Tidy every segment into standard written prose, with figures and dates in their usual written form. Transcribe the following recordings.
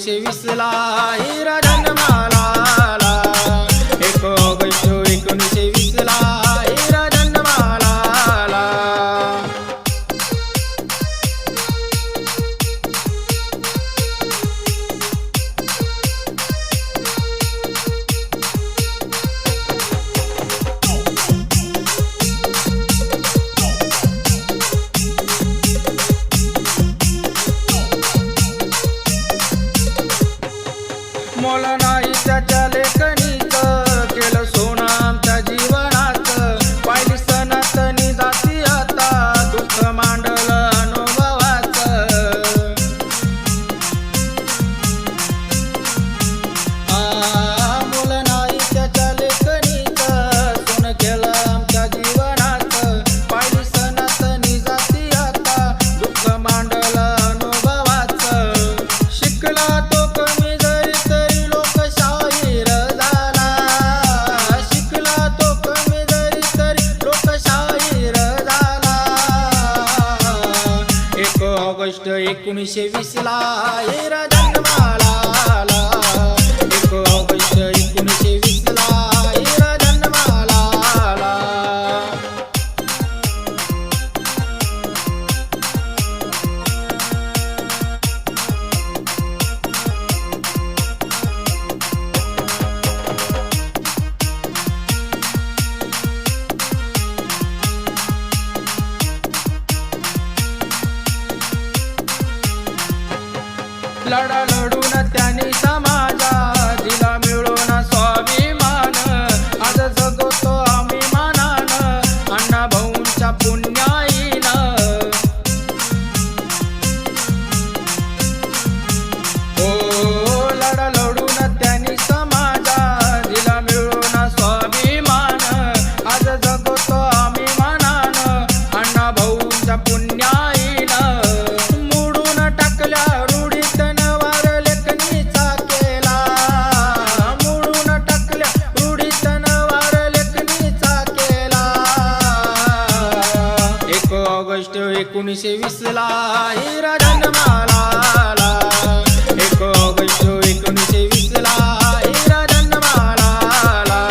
1920ला हिरा जन्माला आला। 1 ऑगस्ट 1920ला हिरा जन्माला आला। मोल नाही त्याच्या लेखणीचं, केलं सोनं आमच्या जीवनाचं। पाहिली सनातनी जाती आता, दुःख मांडलं अनुभवाचं। मोल नाही त्याच्या लेखणीचं, सोनं केलं आमच्या जीवनाचं। पाहिली सनातनी जाती आता, दुःख मांडलं अनुभवाचं। शिकला तो कमी ऑगस्ट 1920ला हिरा जन्माला आला। 1 ऑगस्ट 1920ला हिरा जन्माला आला। लढा लढून त्याने समाजा दिला मिळून स्वाभिमान। आज जगतो आम्ही मानानं, अण्णा भाऊंच्या पुण्याईनं। ओ लढा लढून त्याने समाजा दिला मिळून स्वाभिमान। आज जगतो आम्ही मानानं, अण्णा भाऊंच्या पुण्याईनं। मोडून टाकल्या ऑगस्ट 1920ला हिरा जन्माला आला। 1 ऑगस्ट 1920ला हिरा जन्माला आला।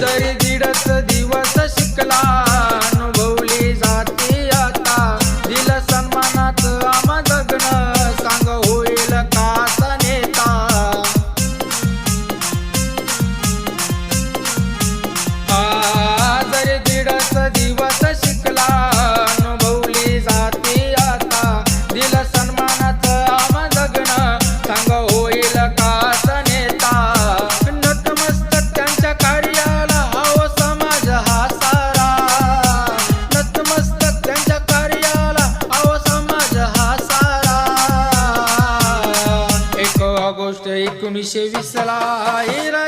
जरी दीडच दिवस शिकला, अनुभवली जाती आता। दिलं सन्मानात आम्हा जगणं, सांग होईल काचा नेता। जरी दीडच दिवस शिकला, अनुभवली जाती आता। दिलं सन्मानात आम्हा जगणं, सांग होईल काचा नेता। नतमस्तक त्यांच्या कार्याला समाज हा सारा। नतमस्तक त्यांच्या कार्याला समाज हा सारा। 1 ऑगस्ट 1920ला हिरा